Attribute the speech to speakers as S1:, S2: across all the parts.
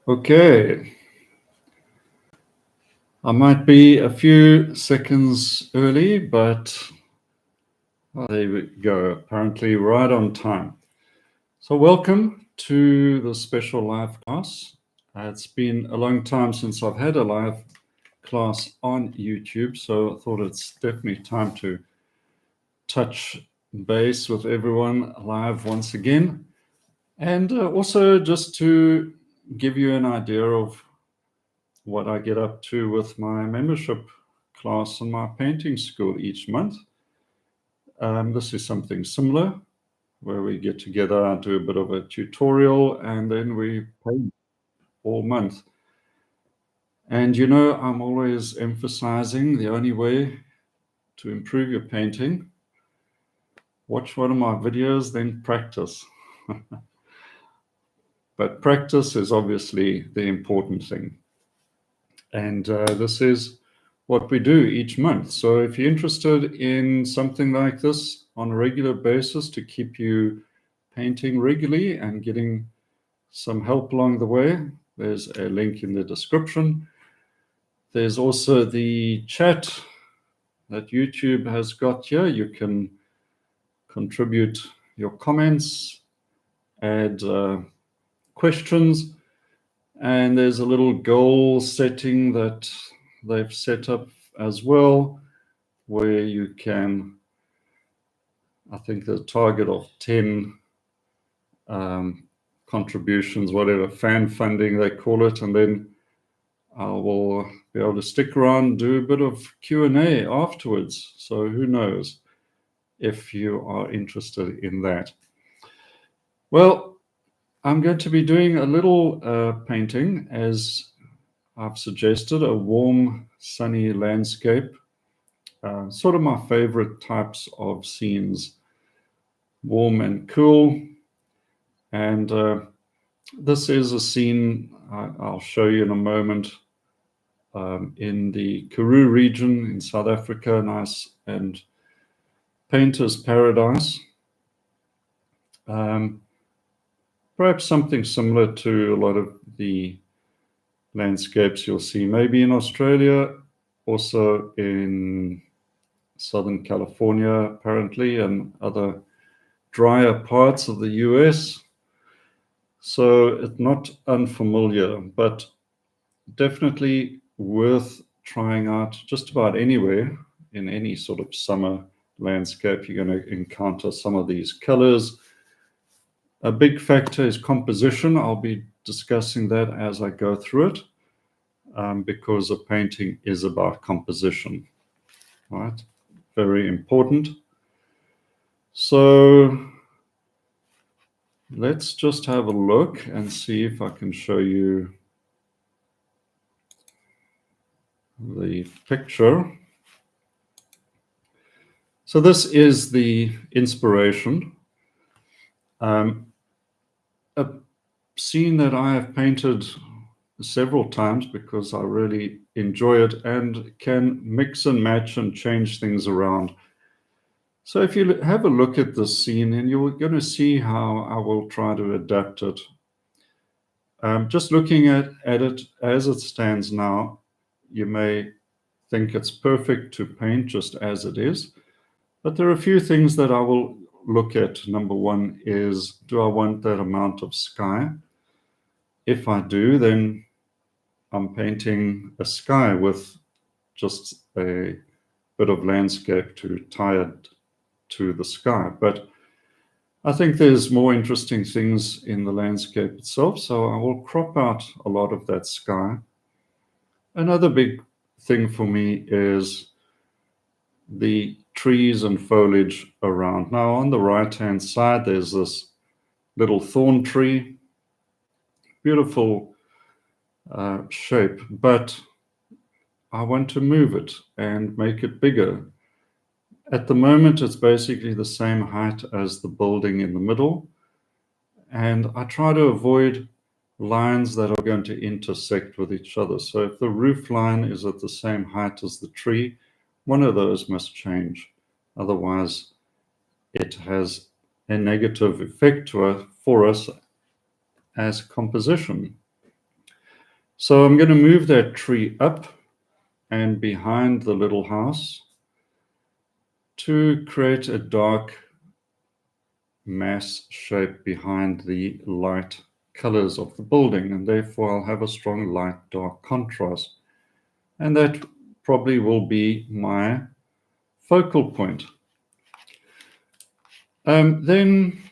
S1: Okay, I might be a few seconds early, but there we go, apparently right on time. So welcome to the special live class. It's been a long time since I've had a live class on YouTube, so I thought it's definitely time to touch base with everyone live once again. And also just to give you an idea of what I get up to with my membership class in my painting school each month. This is something similar where we get together and do a bit of a tutorial and then we paint all month. And you know, I'm always emphasizing the only way to improve your painting, watch one of my videos, then practice. But practice is obviously the important thing. And this is what we do each month. So if you're interested in something like this on a regular basis to keep you painting regularly and getting some help along the way, there's a link in the description. There's also the chat that YouTube has got here. You can contribute your comments, add questions, and there's a little goal setting that they've set up as well, where you can, I think the target of 10 contributions, whatever, fan funding they call it, and then I will be able to stick around, do a bit of Q&A afterwards. So who knows if you are interested in that. Well, I'm going to be doing a little painting, as I've suggested, a warm, sunny landscape. Sort of my favorite types of scenes, warm and cool. And this is a scene I'll show you in a moment in the Karoo region in South Africa, nice and painter's paradise. Perhaps something similar to a lot of the landscapes you'll see maybe in Australia, also in Southern California apparently, and other drier parts of the US. So it's not unfamiliar, but definitely worth trying out just about anywhere in any sort of summer landscape. You're going to encounter some of these colors. A big factor is composition. I'll be discussing that as I go through it, because a painting is about composition, right? Very important. So let's just have a look and see if I can show you the picture. So this is the inspiration. A scene that I have painted several times because I really enjoy it and can mix and match and change things around. So if you have a look at this scene, and you're going to see how I will try to adapt it. Just looking at it as it stands now, you may think it's perfect to paint just as it is, but there are a few things that I will look at. Number one is, do I want that amount of sky? If I do, then I'm painting a sky with just a bit of landscape to tie it to the sky. But I think there's more interesting things in the landscape itself, so I will crop out a lot of that sky. Another big thing for me is the trees and foliage around. Now, on the right-hand side, there's this little thorn tree. Beautiful shape, but I want to move it and make it bigger. At the moment, it's basically the same height as the building in the middle, and I try to avoid lines that are going to intersect with each other. So if the roof line is at the same height as the tree, one of those must change. Otherwise, it has a negative effect for us as composition. So I'm going to move that tree up and behind the little house to create a dark mass shape behind the light colors of the building, and therefore I'll have a strong light-dark contrast. And that probably will be my focal point. Then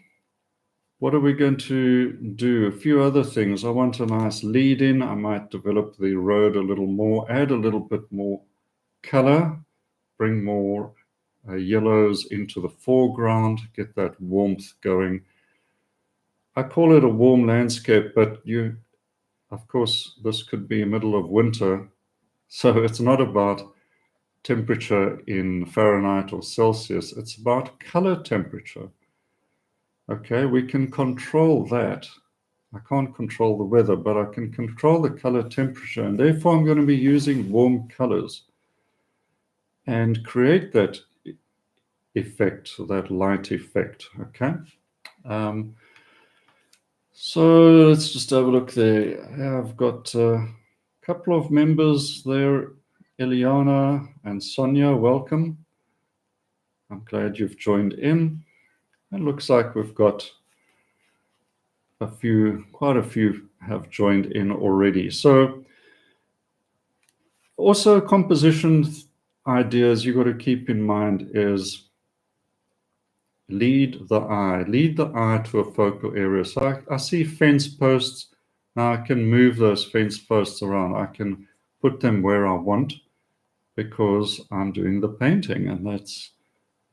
S1: what are we going to do? A few other things. I want a nice lead in. I might develop the road a little more, add a little bit more color, bring more yellows into the foreground, get that warmth going. I call it a warm landscape, but of course, this could be middle of winter. So it's not about temperature in Fahrenheit or Celsius. It's about color temperature. Okay, we can control that. I can't control the weather, but I can control the color temperature. And therefore, I'm going to be using warm colors and create that effect, that light effect. Okay. So let's just have a look there. I've got a couple of members there. Eliana and Sonia, welcome. I'm glad you've joined in. It looks like we've got quite a few have joined in already. So also composition ideas you've got to keep in mind is lead the eye to a focal area. So I see fence posts. Now I can move those fence posts around. I can put them where I want because I'm doing the painting, and that's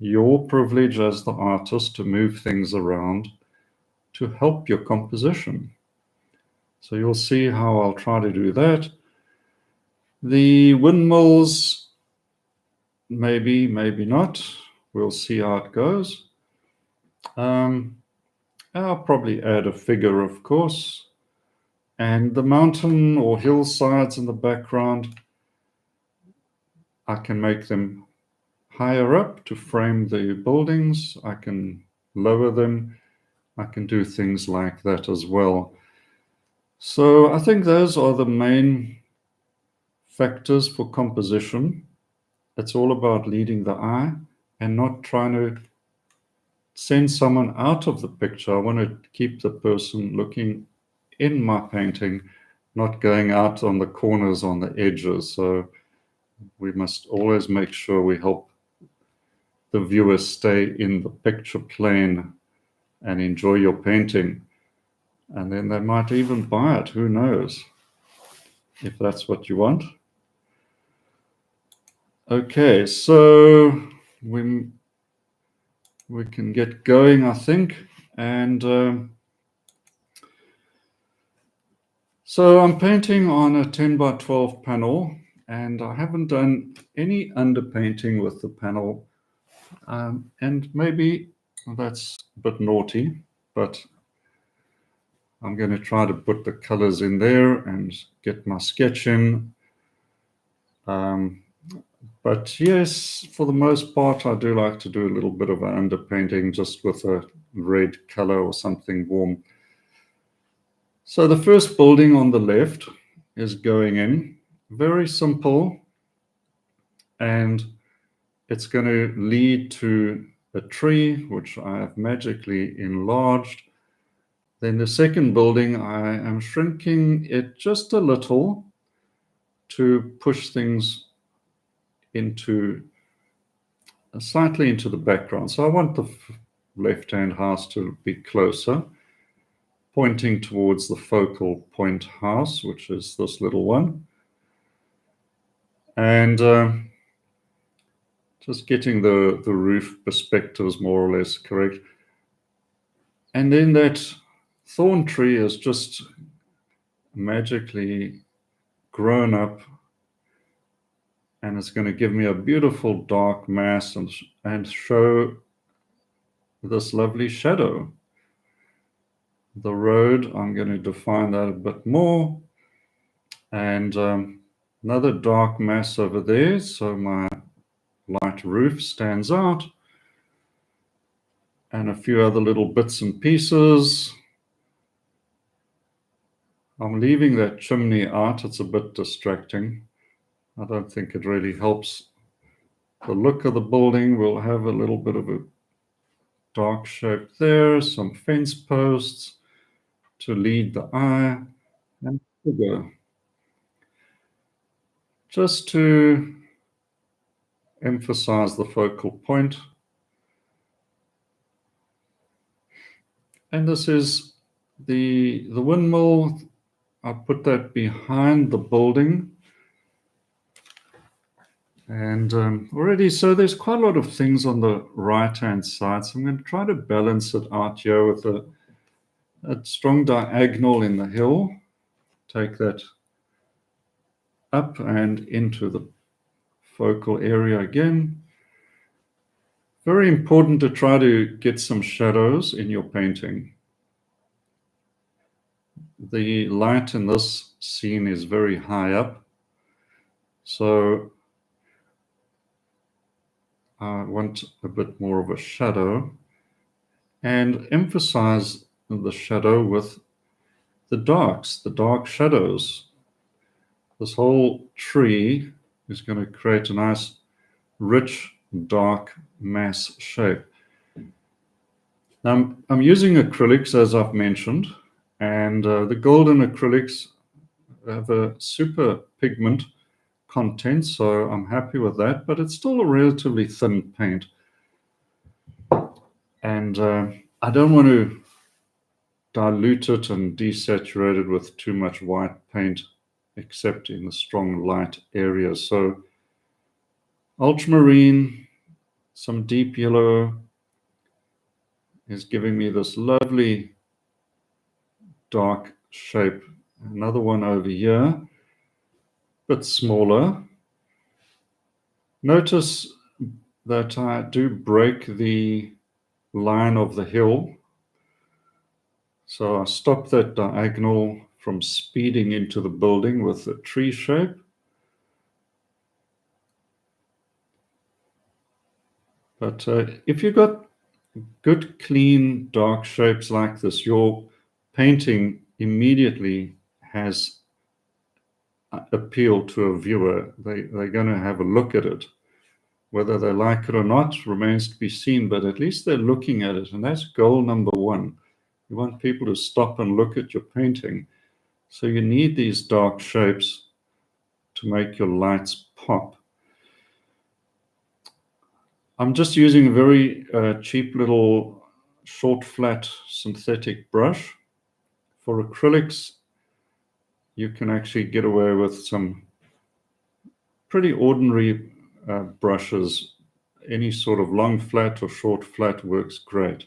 S1: your privilege as the artist to move things around to help your composition. So you'll see how I'll try to do that. The windmills, maybe, maybe not. We'll see how it goes. I'll probably add a figure, of course. And the mountain or hillsides in the background, I can make them higher up to frame the buildings. I can lower them. I can do things like that as well. So I think those are the main factors for composition. It's all about leading the eye and not trying to send someone out of the picture. I want to keep the person looking in my painting, not going out on the corners, on the edges. So we must always make sure we help the viewer stay in the picture plane and enjoy your painting. And then they might even buy it, who knows, if that's what you want. Okay, so we can get going, I think. And so I'm painting on a 10 by 12 panel, and I haven't done any underpainting with the panel. And maybe that's a bit naughty, but I'm going to try to put the colors in there and get my sketch in. But yes, for the most part, I do like to do a little bit of an underpainting just with a red color or something warm. So the first building on the left is going in, very simple, and it's going to lead to a tree, which I have magically enlarged. Then the second building, I am shrinking it just a little to push things slightly into the background. So I want the left-hand house to be closer, pointing towards the focal point house, which is this little one. And just getting the roof perspectives more or less correct. And then that thorn tree is just magically grown up, and it's going to give me a beautiful dark mass and show this lovely shadow. The road, I'm going to define that a bit more. And another dark mass over there, so my light roof stands out. And a few other little bits and pieces. I'm leaving that chimney out. It's a bit distracting. I don't think it really helps the look of the building. We'll have a little bit of a dark shape there, some fence posts to lead the eye, and sugar, just to emphasize the focal point. And this is the windmill. I put that behind the building. And already, so there's quite a lot of things on the right-hand side. So I'm going to try to balance it out here with a strong diagonal in the hill. Take that up and into the focal area again. Very important to try to get some shadows in your painting. The light in this scene is very high up, so I want a bit more of a shadow and emphasize the shadow with the darks, the dark shadows. This whole tree is going to create a nice, rich, dark mass shape. Now, I'm using acrylics, as I've mentioned, and the golden acrylics have a super pigment content, so I'm happy with that, but it's still a relatively thin paint. And I don't want to dilute it and desaturate it with too much white paint, except in the strong light areas. So ultramarine, some deep yellow is giving me this lovely dark shape. Another one over here, a bit smaller. Notice that I do break the line of the hill. So I stop that diagonal from speeding into the building with the tree shape. But if you've got good, clean, dark shapes like this, your painting immediately has appeal to a viewer. They're going to have a look at it. Whether they like it or not remains to be seen, but at least they're looking at it, and that's goal number one. You want people to stop and look at your painting. So you need these dark shapes to make your lights pop. I'm just using a very cheap little short flat synthetic brush. For acrylics, you can actually get away with some pretty ordinary brushes. Any sort of long flat or short flat works great.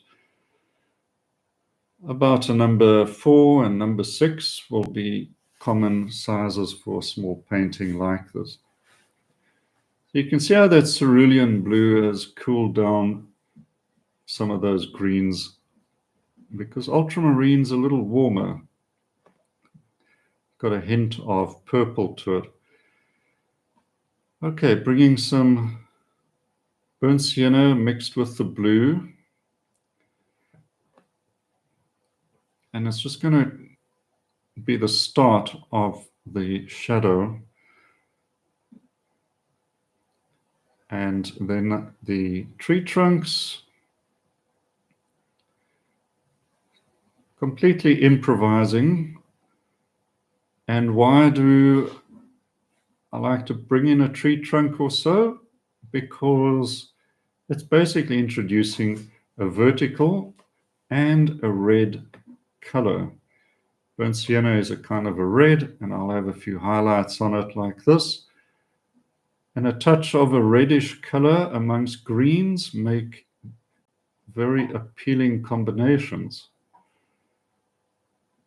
S1: About a number 4 and number 6 will be common sizes for a small painting like this. So you can see how that cerulean blue has cooled down some of those greens, because ultramarine's a little warmer. Got a hint of purple to it. Okay, bringing some burnt sienna mixed with the blue. And it's just going to be the start of the shadow. And then the tree trunks. Completely improvising. And why do I like to bring in a tree trunk or so? Because it's basically introducing a vertical and a red color. Burnt sienna is a kind of a red, and I'll have a few highlights on it like this. And a touch of a reddish color amongst greens make very appealing combinations.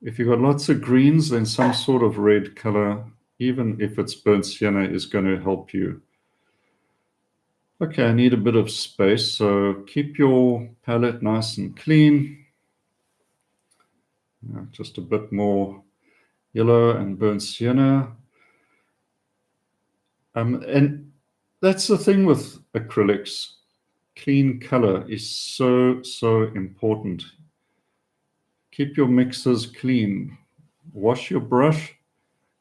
S1: If you've got lots of greens, then some sort of red color, even if it's burnt sienna, is going to help you. Okay, I need a bit of space, so keep your palette nice and clean. Just a bit more yellow and burnt sienna. And that's the thing with acrylics. Clean color is so important. Keep your mixes clean. wash your brush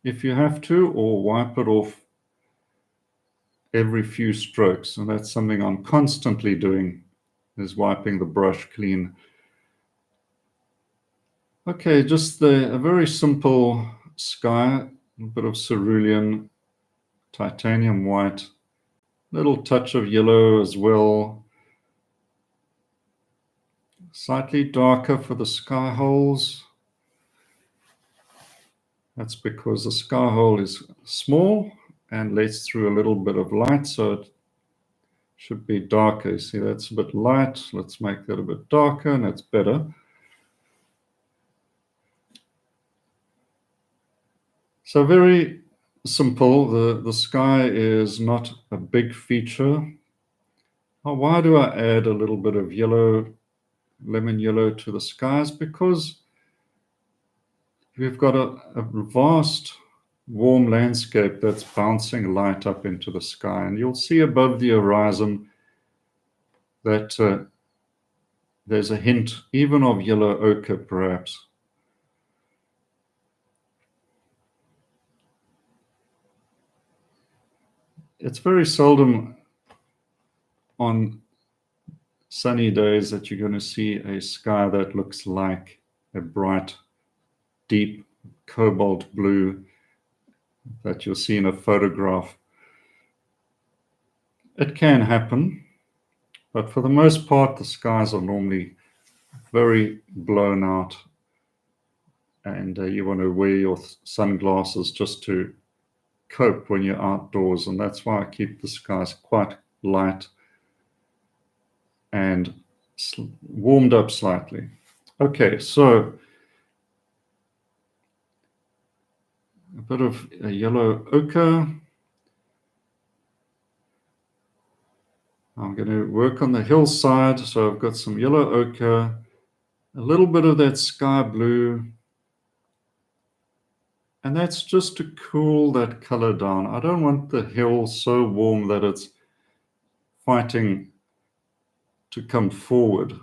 S1: if you have to, or wipe it off every few strokes. And that's something I'm constantly doing, is wiping the brush clean. Okay, just a very simple sky, a bit of cerulean, titanium white, little touch of yellow as well. Slightly darker for the sky holes. That's because the sky hole is small and lets through a little bit of light, so it should be darker. You see, that's a bit light. Let's make that a bit darker, and that's better. So very simple. The sky is not a big feature. Oh, why do I add a little bit of yellow, lemon yellow to the skies? Because we've got a vast warm landscape that's bouncing light up into the sky. And you'll see above the horizon that there's a hint even of yellow ochre, perhaps. It's very seldom on sunny days that you're going to see a sky that looks like a bright, deep cobalt blue that you'll see in a photograph. It can happen, but for the most part, the skies are normally very blown out, and you want to wear your sunglasses just to cope when you're outdoors, and that's why I keep the skies quite light and warmed up slightly. Okay, so a bit of a yellow ochre. I'm going to work on the hillside, so I've got some yellow ochre, a little bit of that sky blue, and that's just to cool that color down. I don't want the hill so warm that it's fighting to come forward.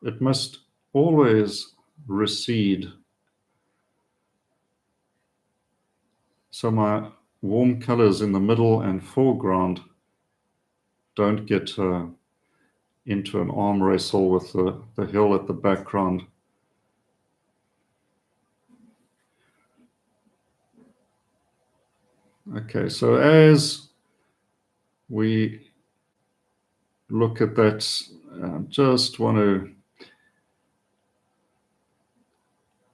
S1: It must always recede. So my warm colors in the middle and foreground don't get into an arm wrestle with the hill at the background. Okay, so as we look at that, just want to,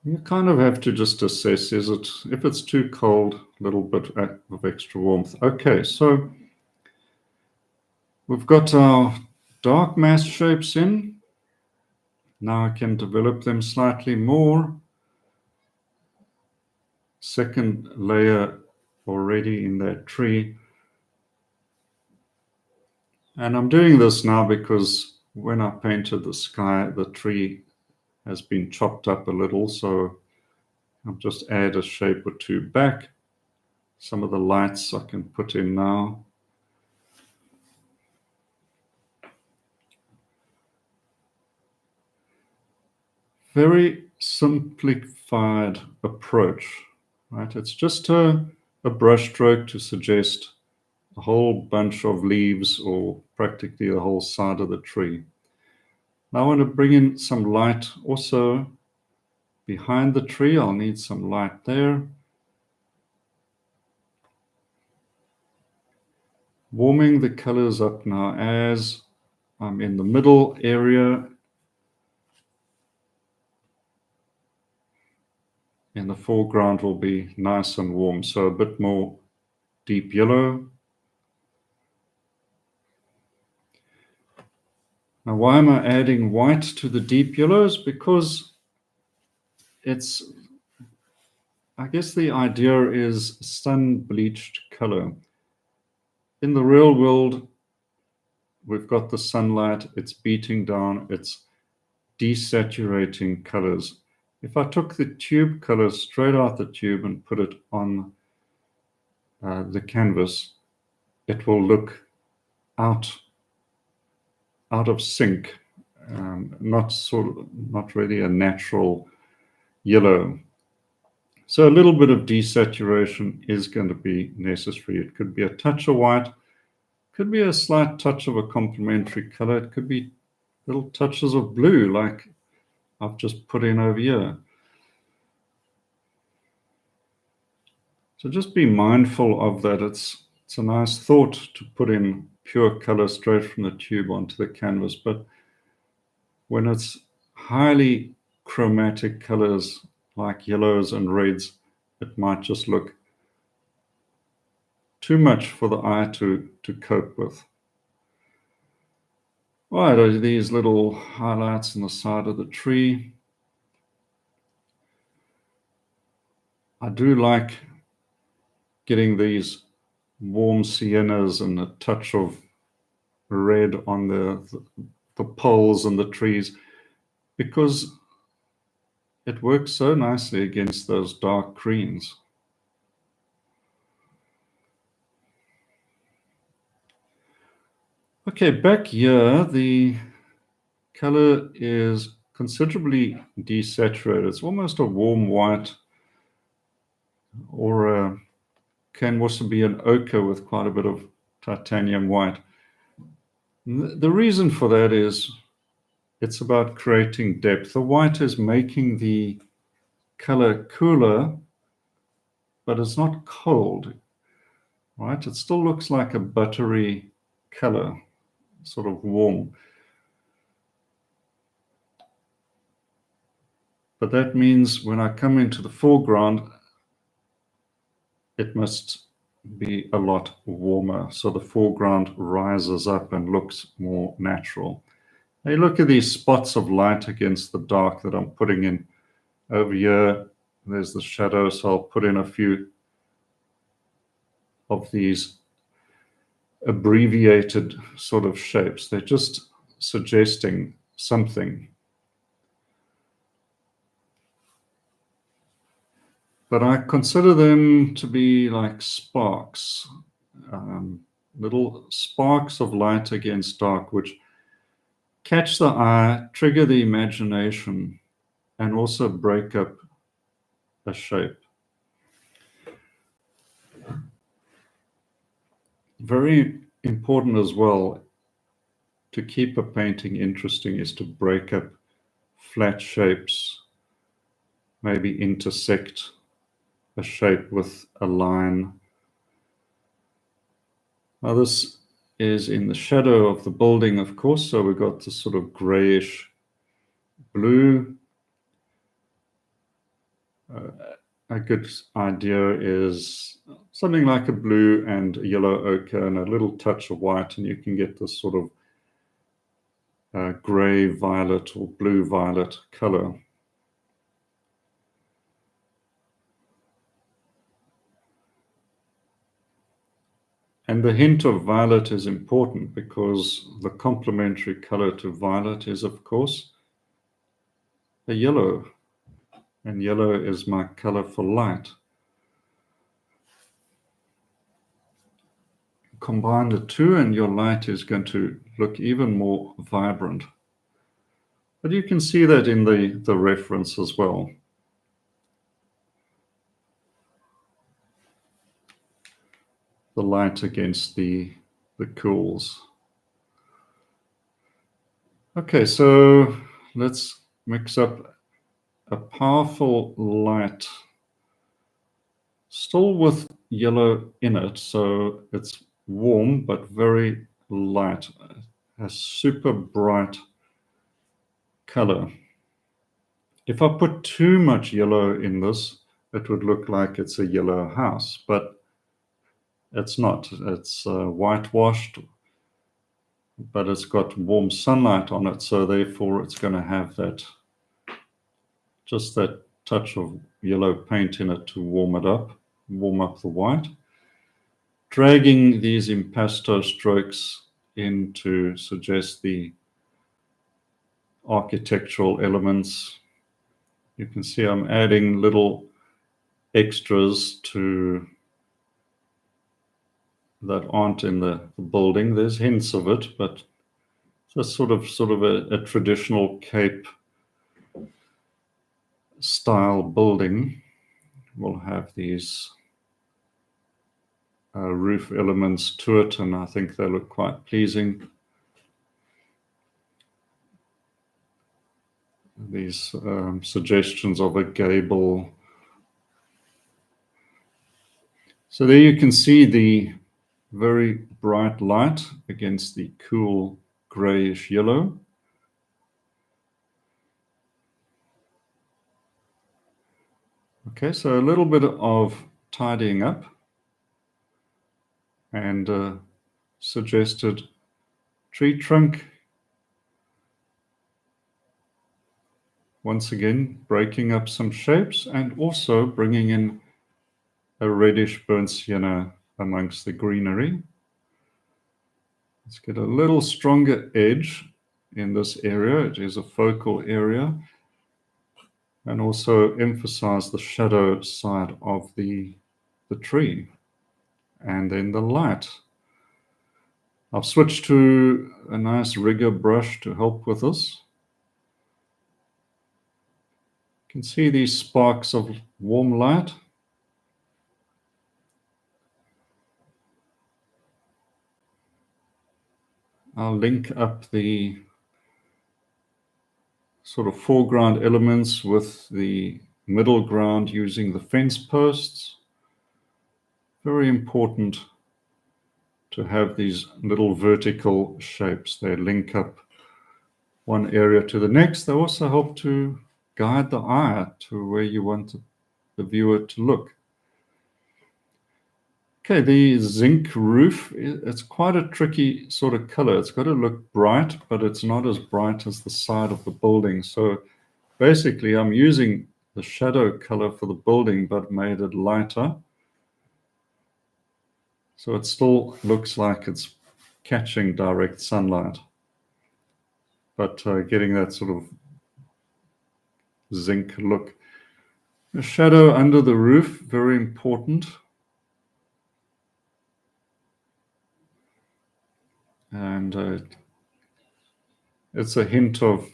S1: you kind of have to just assess, if it's too cold, a little bit of extra warmth. Okay, so we've got our dark mass shapes in. Now I can develop them slightly more. Second layer already in that tree. And I'm doing this now because when I painted the sky, the tree has been chopped up a little, so I'll just add a shape or two back. Some of the lights I can put in now. Very simplified approach, right? It's just a brush stroke to suggest a whole bunch of leaves or practically the whole side of the tree. Now I want to bring in some light also behind the tree. I'll need some light there. Warming the colors up now as I'm in the middle area. In the foreground will be nice and warm, so a bit more deep yellow. Now, why am I adding white to the deep yellows? Because I guess the idea is sun-bleached color. In the real world, we've got the sunlight, it's beating down, it's desaturating colors. If I took the tube colors straight out the tube and put it on the canvas, it will look out of sync, not really a natural yellow. So a little bit of desaturation is going to be necessary. It could be a touch of white, could be a slight touch of a complementary color, it could be little touches of blue like I've just put in over here. So just be mindful of that. It's a nice thought to put in pure color straight from the tube onto the canvas, but when it's highly chromatic colors like yellows and reds, it might just look too much for the eye to cope with. All right, these little highlights on the side of the tree. I do like getting these warm siennas and a touch of red on the poles and the trees, because it works so nicely against those dark greens. Okay, back here, the color is considerably desaturated. It's almost a warm white, or can also be an ochre with quite a bit of titanium white. The reason for that is it's about creating depth. The white is making the color cooler, but it's not cold, right? It still looks like a buttery color, sort of warm. But that means when I come into the foreground, it must be a lot warmer, so the foreground rises up and looks more natural. Now you look at these spots of light against the dark that I'm putting in. Over here, there's the shadow, so I'll put in a few of these abbreviated sort of shapes. They're just suggesting something. But I consider them to be like sparks, little sparks of light against dark, which catch the eye, trigger the imagination, and also break up a shape. Very important as well to keep a painting interesting is to break up flat shapes, maybe intersect a shape with a line. Now this is in the shadow of the building, of course, so we've got this sort of grayish blue. A good idea is something like a blue and a yellow ochre and a little touch of white, and you can get this sort of gray violet or blue violet color. And the hint of violet is important because the complementary color to violet is, of course, a yellow. And yellow is my color for light. Combine the two and your light is going to look even more vibrant. But you can see that in the reference as well. The light against the cools. Okay, so let's mix up a powerful light, still with yellow in it, so it's warm but very light, a super bright color. If I put too much yellow in this, it would look like it's a yellow house, but it's not. It's whitewashed, but it's got warm sunlight on it, so therefore it's going to have that, just that touch of yellow paint in it to warm it up, warm up the white. Dragging these impasto strokes in to suggest the architectural elements. You can see I'm adding little extras to that aren't in the building. There's hints of it, but just sort of a traditional Cape style building will have these roof elements to it, and I think they look quite pleasing. These suggestions of a gable. So there you can see the very bright light against the cool grayish yellow. Okay, so a little bit of tidying up and suggested tree trunk. Once again, breaking up some shapes and also bringing in a reddish burnt sienna amongst the greenery. Let's get a little stronger edge in this area. It is a focal area. And also emphasize the shadow side of the tree. And then the light. I've switched to a nice rigger brush to help with this. You can see these sparks of warm light. I'll link up the sort of foreground elements with the middle ground using the fence posts. Very important to have these little vertical shapes. They link up one area to the next. They also help to guide the eye to where you want the viewer to look. Okay, the zinc roof, it's quite a tricky sort of color. It's got to look bright, but it's not as bright as the side of the building. So basically, I'm using the shadow color for the building, but made it lighter. So it still looks like it's catching direct sunlight, but getting that sort of zinc look. The shadow under the roof, very important. And it's a hint of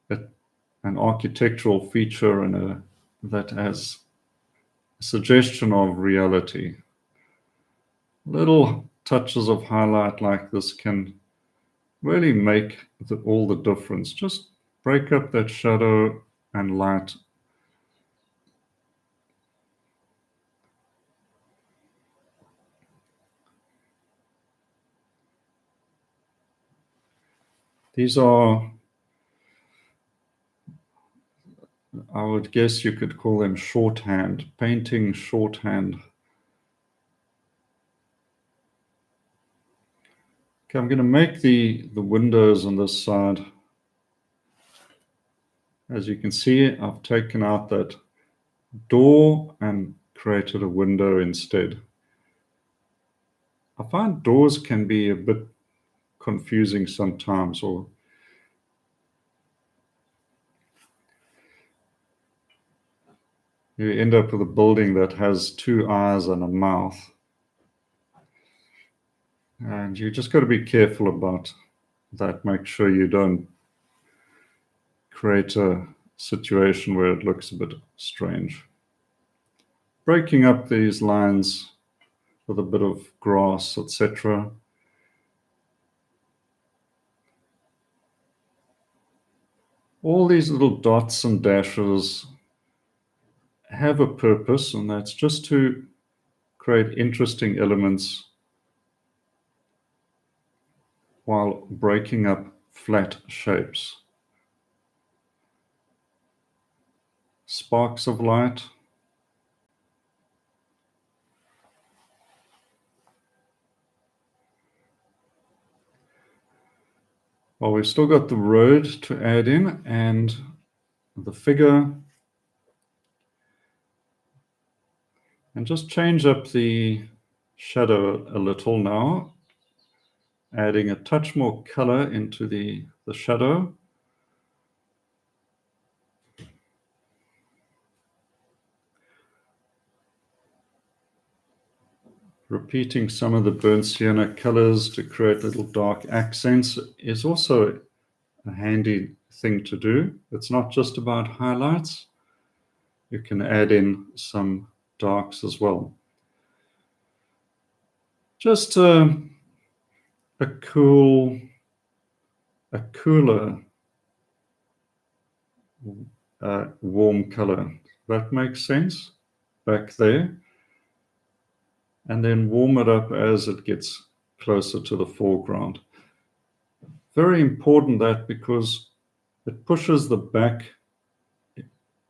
S1: an architectural feature and that has a suggestion of reality. Little touches of highlight like this can really make all the difference. Just break up that shadow and light. These are, I would guess you could call them shorthand, painting shorthand. Okay, I'm going to make the windows on this side. As you can see, I've taken out that door and created a window instead. I find doors can be a bit confusing sometimes, or you end up with a building that has two eyes and a mouth. And you just got to be careful about that. Make sure you don't create a situation where it looks a bit strange. Breaking up these lines with a bit of grass, etc. All these little dots and dashes have a purpose, and that's just to create interesting elements while breaking up flat shapes. Sparks of light. Well, we've still got the road to add in and the figure. And just change up the shadow a little now, adding a touch more color into the shadow. Repeating some of the burnt sienna colors to create little dark accents is also a handy thing to do. It's not just about highlights. you can add in some darks as well. Just a cooler warm color. That makes sense back there. And then warm it up as it gets closer to the foreground. Very important that, because it pushes the back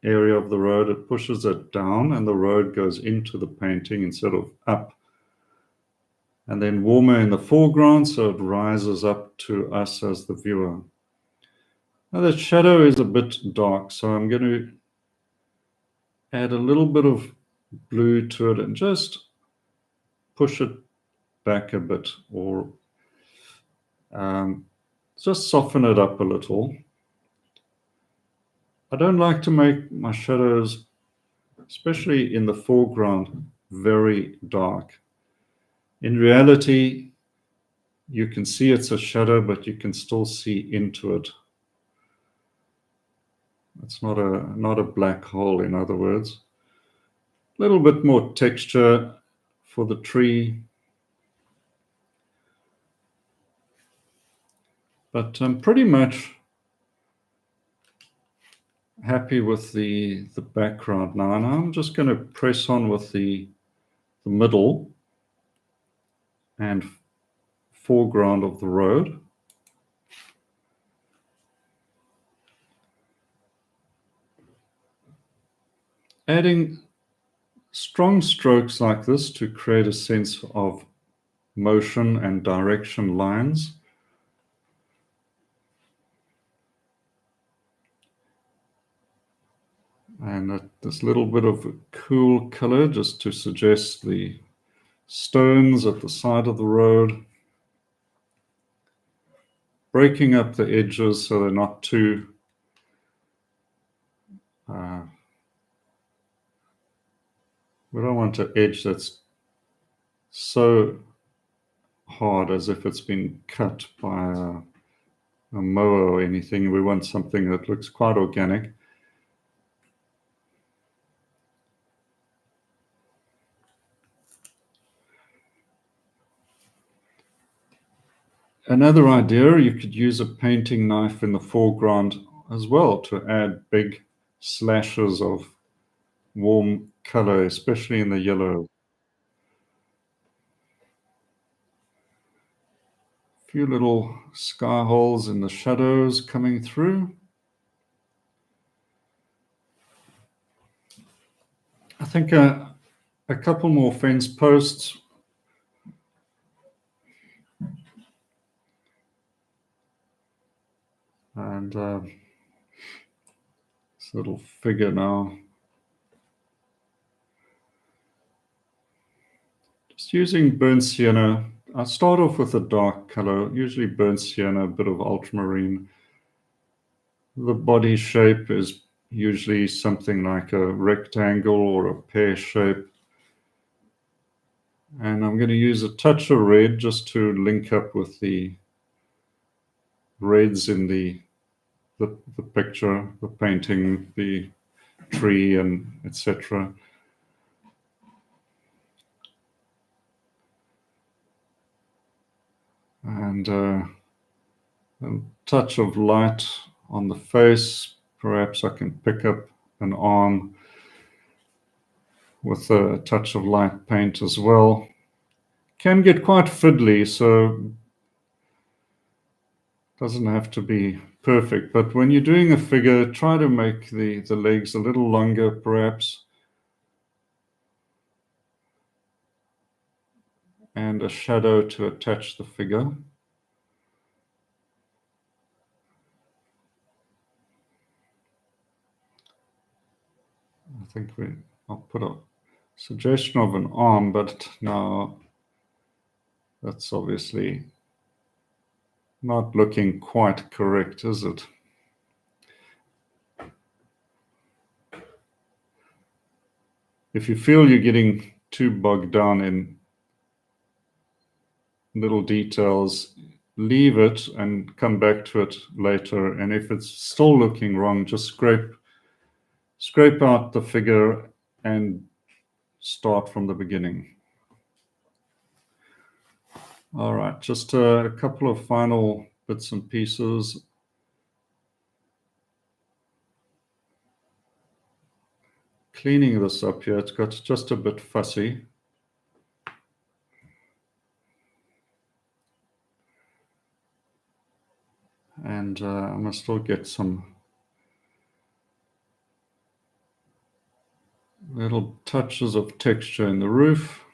S1: area of the road, it pushes it down and the road goes into the painting instead of up. And then warmer in the foreground, so it rises up to us as the viewer. Now the shadow is a bit dark, so I'm going to add a little bit of blue to it and just push it back a bit, or just soften it up a little. I don't like to make my shadows, especially in the foreground, very dark. In reality, you can see it's a shadow, but you can still see into it. It's not a black hole, in other words. A little bit more texture for the tree. But I'm pretty much happy with the background now. And I'm just going to press on with the middle and foreground of the road. Adding strong strokes like this to create a sense of motion and direction lines. And this little bit of a cool color just to suggest the stones at the side of the road. Breaking up the edges so they're not too we don't want an edge that's so hard as if it's been cut by a mower or anything. We want something that looks quite organic. Another idea, you could use a painting knife in the foreground as well to add big slashes of warm color, especially in the yellow. A few little sky holes in the shadows coming through. I think a couple more fence posts. And this little figure now. Just using burnt sienna. I start off with a dark color, usually burnt sienna, a bit of ultramarine. The body shape is usually something like a rectangle or a pear shape. And I'm going to use a touch of red just to link up with the reds in the picture, the painting, the tree, and etc. And a touch of light on the face. Perhaps I can pick up an arm with a touch of light paint as well. Can get quite fiddly, so doesn't have to be perfect. But when you're doing a figure, try to make the legs a little longer, perhaps. And a shadow to attach the figure. I think I'll put a suggestion of an arm, but now that's obviously not looking quite correct, is it? If you feel you're getting too bogged down in little details, leave it and come back to it later. And if it's still looking wrong, just scrape scrape out the figure and start from the beginning. All right, just a couple of final bits and pieces. Cleaning this up here, it's got just a bit fussy. And I must still get some little touches of texture in the roof,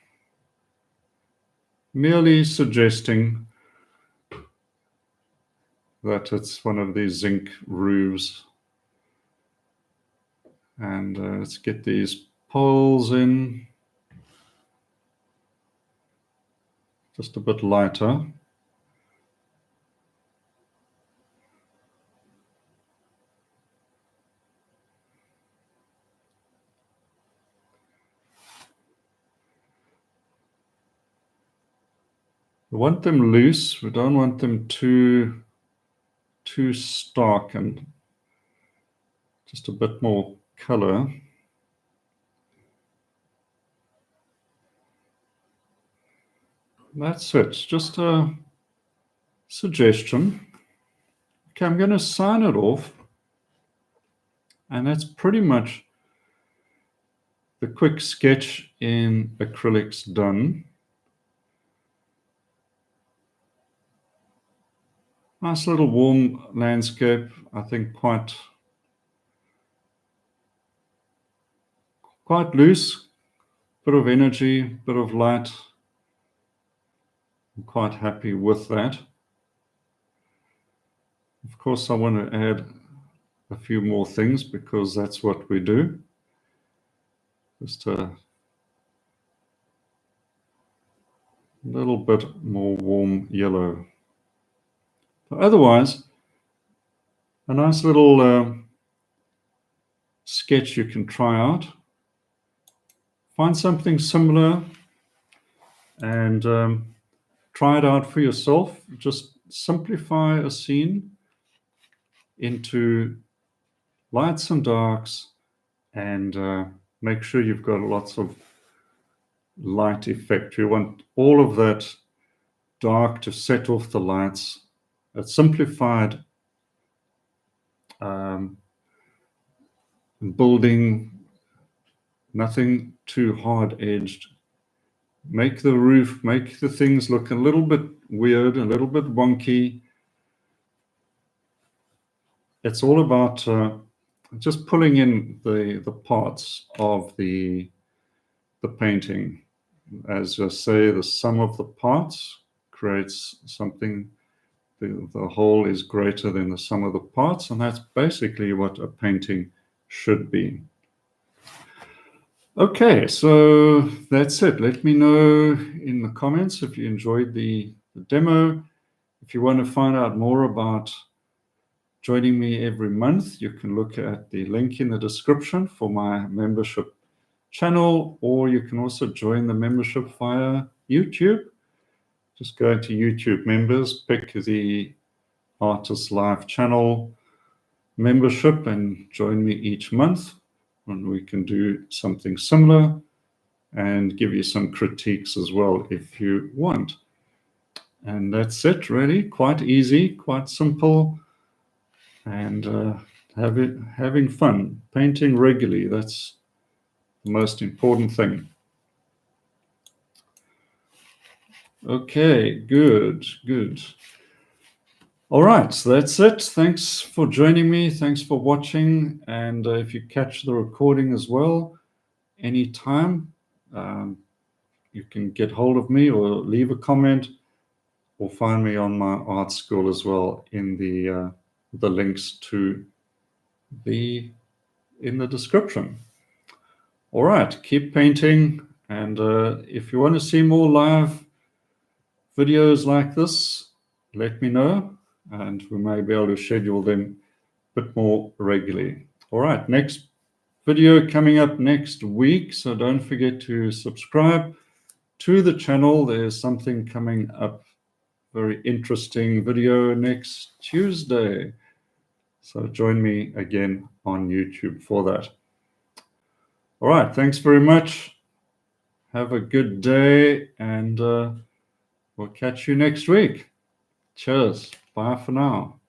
S1: merely suggesting that it's one of these zinc roofs. And let's get these poles in just a bit lighter. We want them loose. We don't want them too stark, and just a bit more color. That's it. Just a suggestion. Okay, I'm going to sign it off. And that's pretty much the quick sketch in acrylics done. Nice little warm landscape, I think quite loose, bit of energy, bit of light. I'm quite happy with that. Of course, I want to add a few more things because that's what we do. Just a little bit more warm yellow. But otherwise, a nice little sketch you can try out. Find something similar and try it out for yourself. Just simplify a scene into lights and darks, and make sure you've got lots of light effect. You want all of that dark to set off the lights. A simplified building, nothing too hard-edged. Make the roof, make the things look a little bit weird, a little bit wonky. It's all about just pulling in the parts of the painting. As I say, the sum of the parts creates something. The whole is greater than the sum of the parts, and that's basically what a painting should be. Okay, so that's it. Let me know in the comments if you enjoyed the demo. If you want to find out more about joining me every month, you can look at the link in the description for my membership channel, or you can also join the membership via YouTube. Just go to YouTube members, pick the Artist Live channel membership and join me each month, and we can do something similar and give you some critiques as well if you want. And that's it, really. Quite easy, quite simple, and having fun. Painting regularly, that's the most important thing. Okay, good. All right, so that's it. Thanks for joining me. Thanks for watching. And if you catch the recording as well, anytime, you can get hold of me or leave a comment or find me on my art school as well in the links in the description. All right, keep painting. And if you want to see more live videos like this, let me know, and we may be able to schedule them a bit more regularly. All right, next video coming up next week, so don't forget to subscribe to the channel. There's something coming up, very interesting video next Tuesday, so join me again on YouTube for that. All right. Thanks very much. Have a good day, and we'll catch you next week. Cheers. Bye for now.